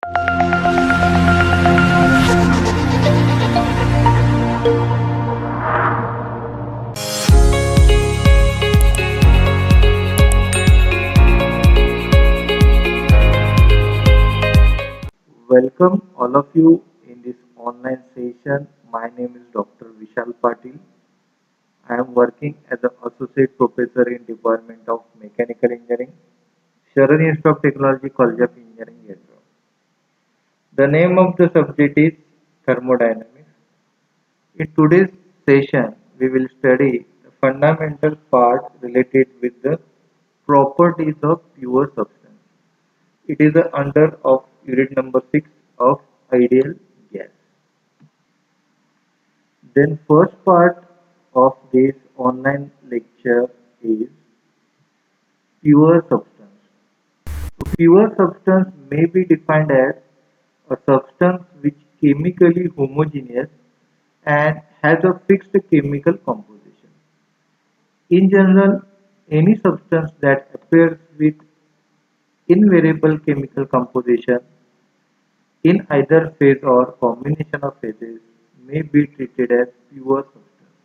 Welcome all of you in this online session. My name is Dr. Vishal Patil. I am working as an associate professor in Department of Mechanical Engineering, Sharan Institute of Technology, College of Engineering, Yesro. The name of the subject is thermodynamics. In today's session, we will study the fundamental part related with the properties of pure substance. It is under of unit number 6 of ideal gas. Then first part of this online lecture is pure substance. A pure substance may be defined as a substance which chemically homogeneous and has a fixed chemical composition. In general, any substance that appears with invariable chemical composition in either phase or combination of phases may be treated as pure substance.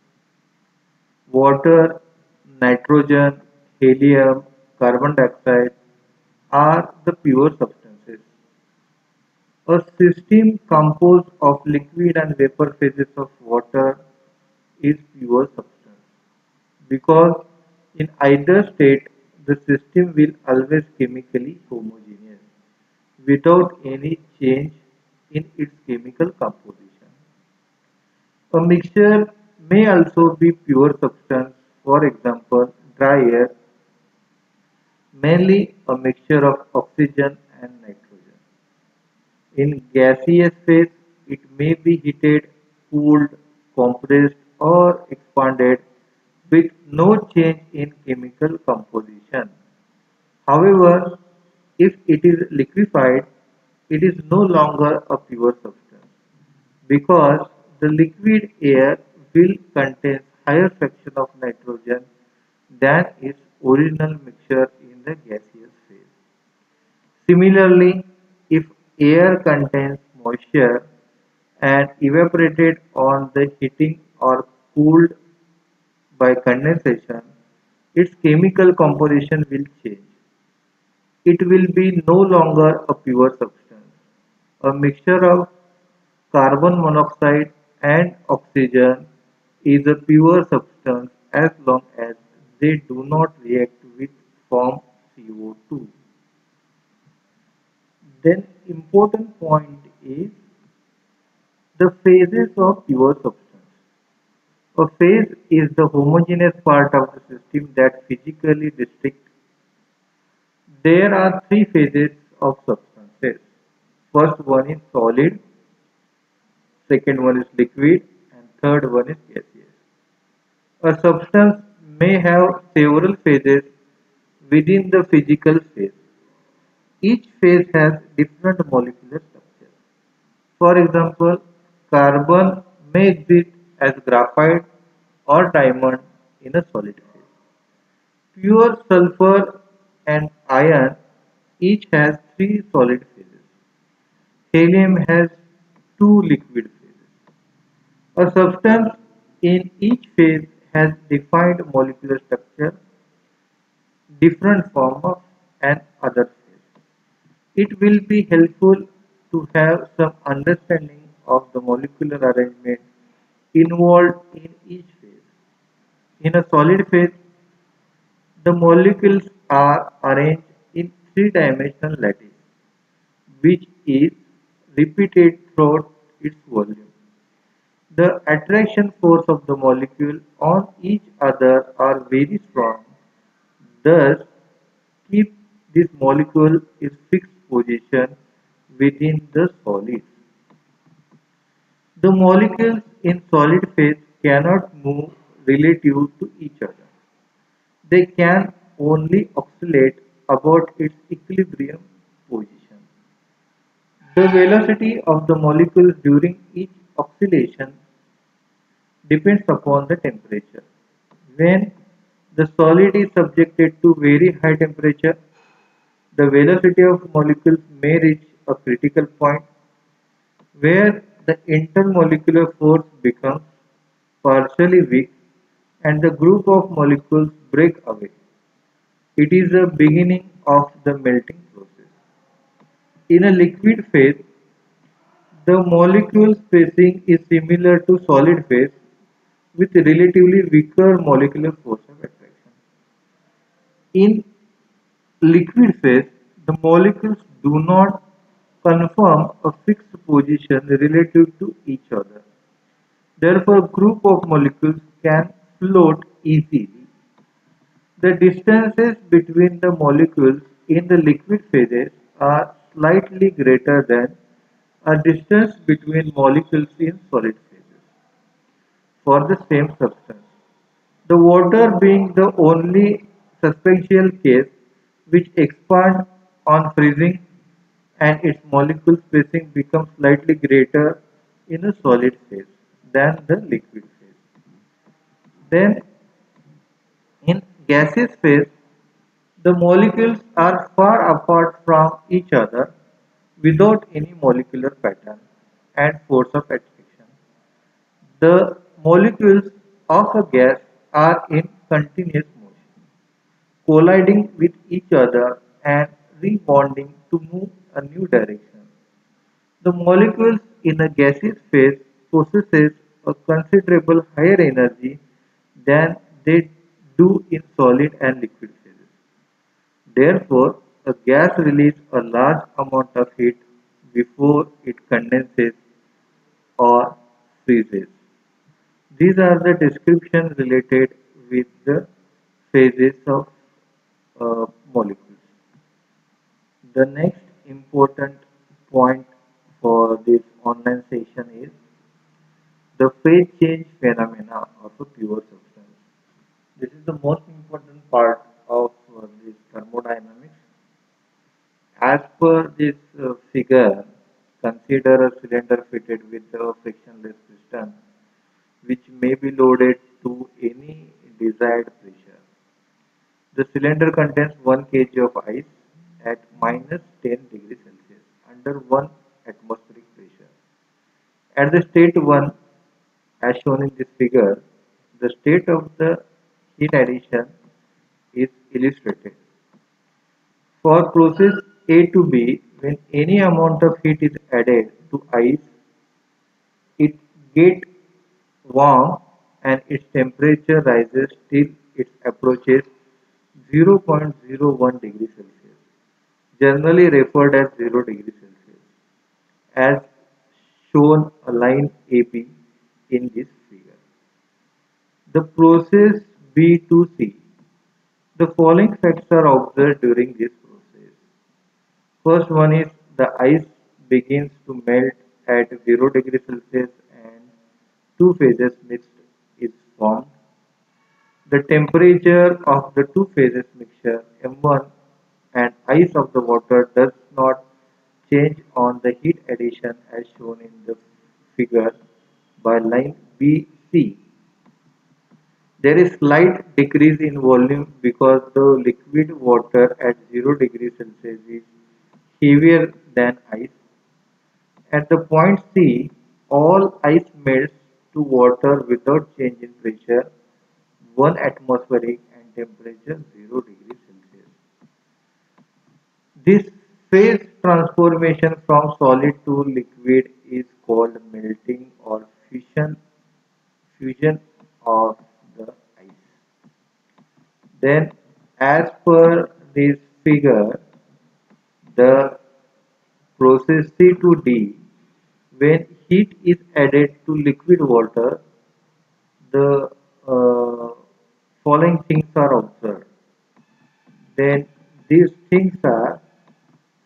Water, nitrogen, helium, carbon dioxide are the pure substances. A system composed of liquid and vapor phases of water is pure substance because in either state the system will always chemically homogeneous without any change in its chemical composition. A mixture may also be pure substance, for example, dry air, mainly a mixture of oxygen and nitrogen. In gaseous phase, it may be heated, cooled, compressed, or expanded with no change in chemical composition. However, if it is liquefied, it is no longer a pure substance because the liquid air will contain higher fraction of nitrogen than its original mixture in the gaseous phase. Similarly, if air contains moisture and evaporated on the heating or cooled by condensation, its chemical composition will change. It will be no longer a pure substance. A mixture of carbon monoxide and oxygen is a pure substance as long as they do not react with form CO2. Then important point is the phases of pure substance. A phase is the homogeneous part of the system that physically restricts. There are three phases of substances. First one is solid, second one is liquid, and third one is gaseous. A substance may have several phases within the physical phase. Each phase has different molecular structure. For example, carbon may exist as graphite or diamond in a solid phase. Pure sulfur and iron each has three solid phases. Helium has two liquid phases. A substance in each phase has defined molecular structure, different form of and other phase. It will be helpful to have some understanding of the molecular arrangement involved in each phase. In a solid phase, the molecules are arranged in three-dimensional lattice, which is repeated throughout its volume. The attraction force of the molecule on each other are very strong, thus keep this molecule in fixed position within the solid. The molecules in solid phase cannot move relative to each other. They can only oscillate about its equilibrium position. The velocity of the molecules during each oscillation depends upon the temperature. When the solid is subjected to very high temperature, the velocity of molecules may reach a critical point where the intermolecular force becomes partially weak and the group of molecules break away. It is the beginning of the melting process. In a liquid phase, the molecule spacing is similar to solid phase with relatively weaker molecular force of attraction. In liquid phase, the molecules do not conform a fixed position relative to each other. Therefore, a group of molecules can float easily. The distances between the molecules in the liquid phases are slightly greater than a distance between molecules in solid phases for the same substance. The water being the only substantial case which expands on freezing and its molecule spacing becomes slightly greater in a solid phase than the liquid phase. Then in gaseous phase, the molecules are far apart from each other without any molecular pattern and force of attraction. The molecules of a gas are in continuous motion, colliding with each other and rebonding to move a new direction. The molecules in a gaseous phase possesses a considerable higher energy than they do in solid and liquid phases. Therefore, a gas releases a large amount of heat before it condenses or freezes. These are the descriptions related with the phases of molecules. The next important point for this online session is the phase change phenomena of a pure substance. This is the most important part of this thermodynamics. As per this figure, consider a cylinder fitted with a frictionless piston which may be loaded to any desired pressure. The cylinder contains 1 kg of ice at minus 10 degrees Celsius under 1 atmospheric pressure. At the state 1, as shown in this figure, the state of the heat addition is illustrated. For process A to B, when any amount of heat is added to ice, it gets warm and its temperature rises till it approaches 0.01 degrees Celsius, generally referred as 0 degrees Celsius, as shown a line AB in this figure. The process B to C. The following facts are observed during this process. First one is the ice begins to melt at 0 degrees Celsius and two phases mixed is formed. The temperature of the two phases mixture M1 and ice of the water does not change on the heat addition as shown in the figure by line BC. There is slight decrease in volume because the liquid water at 0 degrees Celsius is heavier than ice. At the point C, all ice melts to water without change in pressure 1 atmospheric and temperature 0 degrees Celsius. This phase transformation from solid to liquid is called melting or fusion of the ice. Then as per this figure, the process C to D, when heat is added to liquid water, the following things are observed. Then these things are: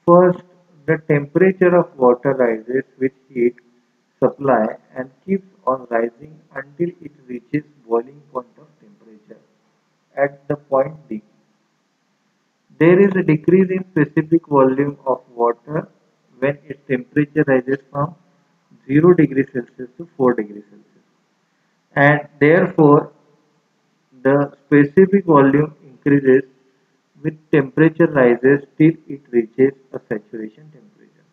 first, the temperature of water rises with heat supply and keeps on rising until it reaches boiling point of temperature at the point D. There is a decrease in specific volume of water when its temperature rises from 0 degrees Celsius to 4 degrees Celsius, and therefore the specific volume increases with temperature rises till it reaches a saturation temperature.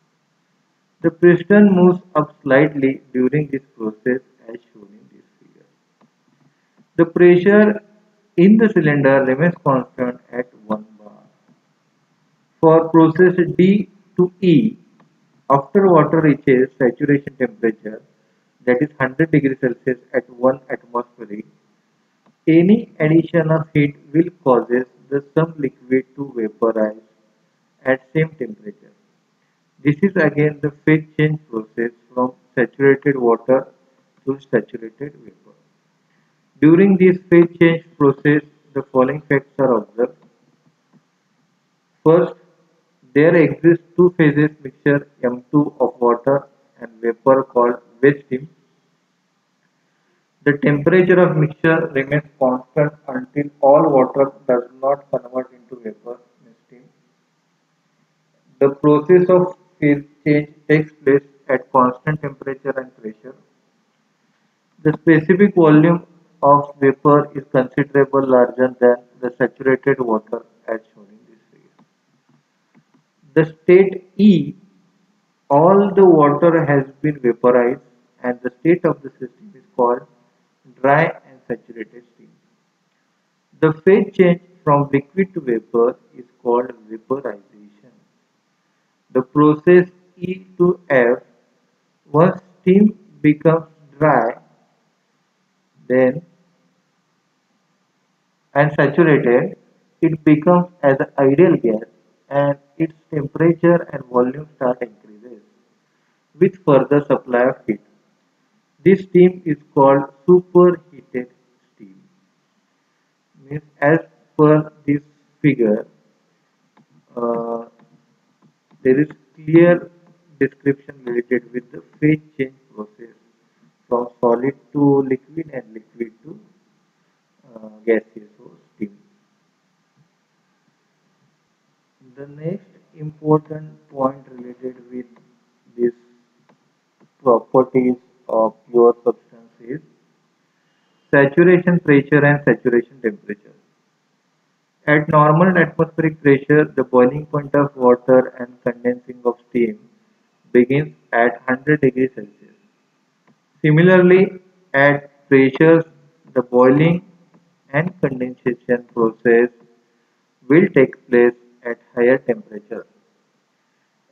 The piston moves up slightly during this process as shown in this figure. The pressure in the cylinder remains constant at 1 bar. For process D to E, after water reaches saturation temperature, that is 100 degrees Celsius at 1 atmosphere, any addition of heat will causes the some liquid to vaporize at same temperature. This is again the phase change process from saturated water to saturated vapor. During this phase change process, the following facts are observed. First, there exist two phases mixture M2 of water and vapor called waste steam. The temperature of mixture remains constant until all water does not convert into vapor steam. The process of phase change takes place at constant temperature and pressure. The specific volume of vapor is considerably larger than the saturated water as shown in this figure. The state E, all the water has been vaporized and the state of the system is called dry and saturated steam. The phase change from liquid to vapor is called vaporization. The process E to F, once steam becomes dry then and saturated, it becomes as an ideal gas and its temperature and volume start increases with further supply of heat. This steam is called superheated steam. Means as per this figure, uh, there is clear description related with the phase change process from solid to liquid and liquid to gaseous or steam. The next important point related with these properties of pure substance is saturation pressure and saturation temperature. At normal atmospheric pressure, the boiling point of water and condensing of steam begins at 100 degrees Celsius. Similarly, at pressures, the boiling and condensation process will take place at higher temperature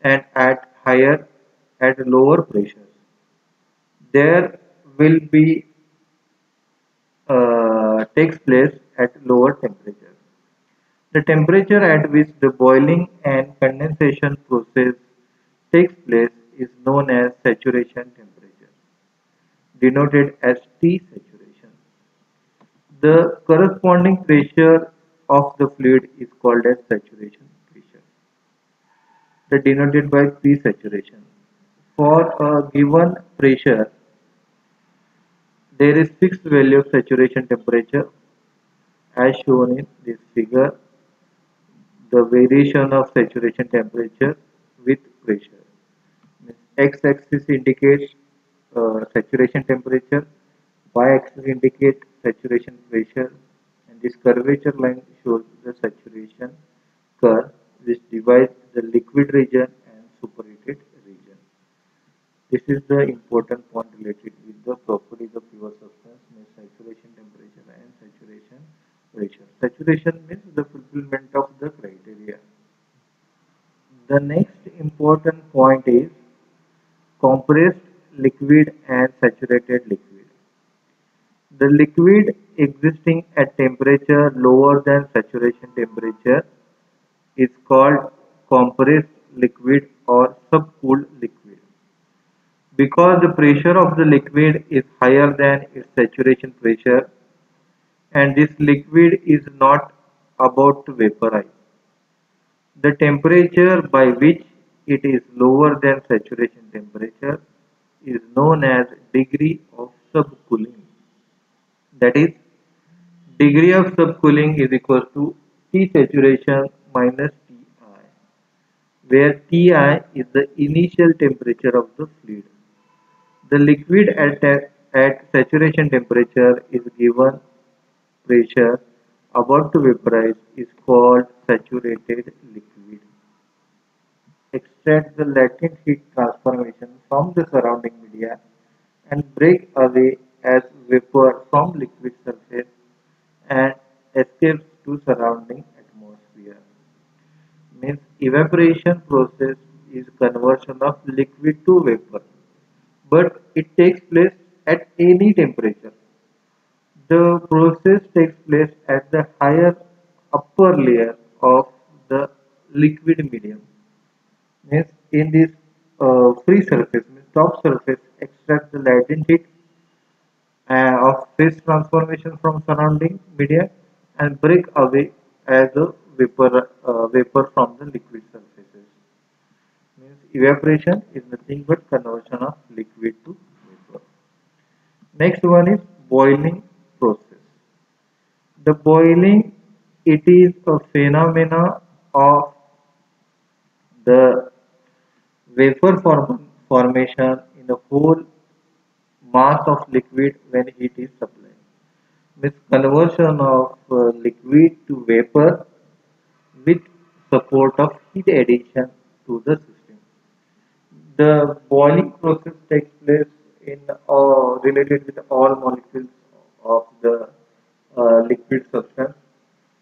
and at lower pressures. There will be takes place at lower temperature. The temperature at which the boiling and condensation process takes place is known as saturation temperature, denoted as T saturation. The corresponding pressure of the fluid is called as saturation pressure, denoted by P saturation. For a given pressure, there is fixed value of saturation temperature as shown in this figure, the variation of saturation temperature with pressure. X-axis indicates saturation temperature, y-axis indicates saturation pressure, and this curvature line shows the saturation curve which divides the liquid region and superheated region. This is the important point related with the properties of pure substance, means saturation temperature and saturation pressure. Saturation means the fulfillment of the criteria. The next important point is compressed liquid and saturated liquid. The liquid existing at temperature lower than saturation temperature is called compressed liquid or subcooled liquid. Because the pressure of the liquid is higher than its saturation pressure and this liquid is not about to vaporize. The temperature by which it is lower than saturation temperature is known as degree of subcooling. That is, degree of subcooling is equal to T saturation minus Ti, where Ti is the initial temperature of the fluid. The liquid at saturation temperature is given pressure about to vaporize is called saturated liquid. extract the latent heat transformation from the surrounding media and break away as vapor from liquid surface and escapes to surrounding atmosphere. Means evaporation process is conversion of liquid to vapor, but it takes place at any temperature. The process takes place at the higher upper layer of the liquid medium. Means in this free surface, means top surface extract the latent heat of phase transformation from surrounding media and break away as a vapor from the liquid surfaces. Means evaporation is nothing but conversion of liquid to vapor. Next one is boiling process. The boiling, it is a phenomena of the formation in the whole mass of liquid when heat is supplied. Means conversion of liquid to vapor with support of heat addition to the system. The boiling process takes place in related with all molecules of the liquid substance.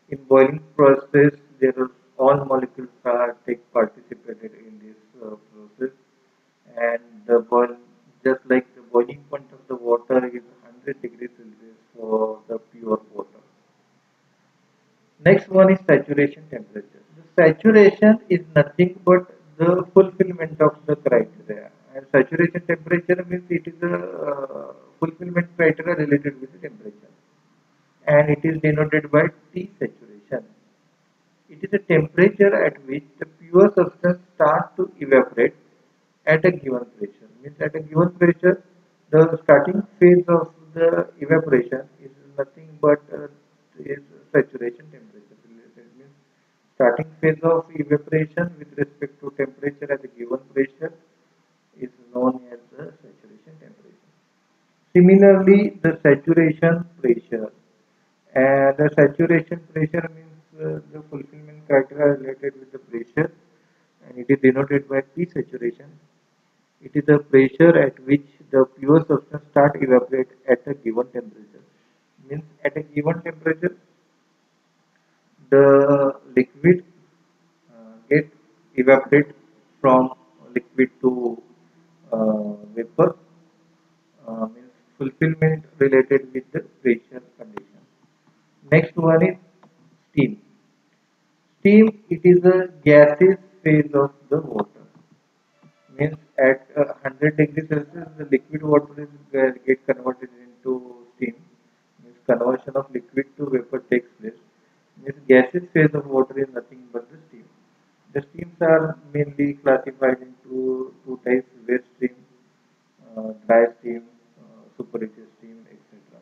In boiling process, there are all molecules are take participated in this process, and the boil just like the boiling point of the water is 100 degrees Celsius for the pure water. Next one is saturation temperature. The saturation is nothing but the fulfillment of the criteria. And saturation temperature means it is a fulfillment criteria related with the temperature. And it is denoted by T saturation. It is a temperature at which the pure substance starts to evaporate at a given pressure. Means at a given pressure, the starting phase of the evaporation is nothing but is saturation temperature. It means starting phase of evaporation with respect to temperature at a given pressure is known as the saturation temperature. Similarly, the saturation pressure. The saturation pressure means the fulfillment criteria related with the pressure, and it is denoted by P saturation. It is the pressure at which the pure substance start evaporate at a given temperature. Means at a given temperature, the liquid get evaporate from liquid to vapor. Means fulfillment related with the pressure condition. Next one is steam. Steam, it is a gaseous phase of the water. Means at 100 degrees Celsius, the liquid water is get converted into steam. Means conversion of liquid to vapor takes place. Means gaseous phase of water is nothing but the steam. The steams are mainly classified into two types: wet steam, dry steam, superheated steam, etc.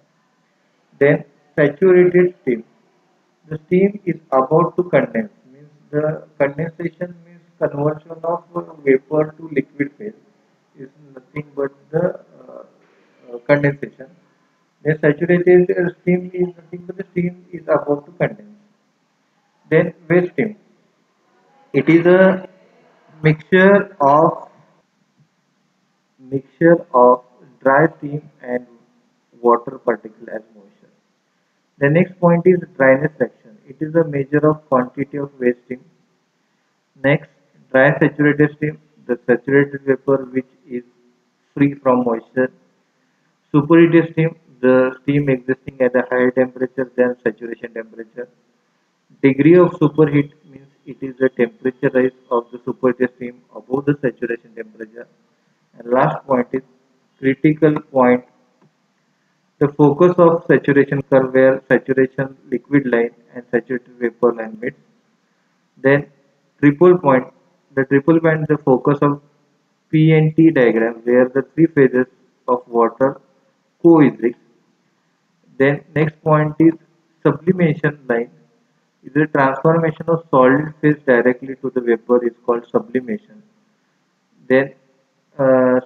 Then saturated steam. The steam is about to condense. Means the condensation means conversion of vapor to liquid phase is nothing but the condensation. The saturated steam is nothing but the steam is about to condense. Then waste steam. It is a mixture of dry steam and water particle as moisture. The next point is dryness fraction. It is a measure of quantity of waste steam. Next, dry saturated steam, the saturated vapor which is free from moisture. Superheated steam, the steam existing at a higher temperature than saturation temperature. Degree of superheat means it is the temperature rise of the superheated steam above the saturation temperature. And last point is critical point, the focus of saturation curve where saturation liquid line and saturated vapor line meets. Then triple point, the triple point, the focus of PNT diagram where the three phases of water coexist. Then next point is sublimation line. Is the transformation of solid phase directly to the vapor is called sublimation. Then uh,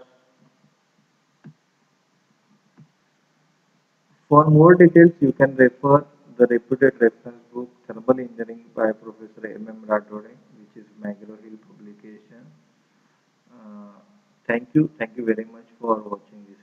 for more details you can refer the reputed reference book Thermal Engineering by Professor M. M. Rathore, which is McGraw-Hill publication. Uh, thank you very much for watching this.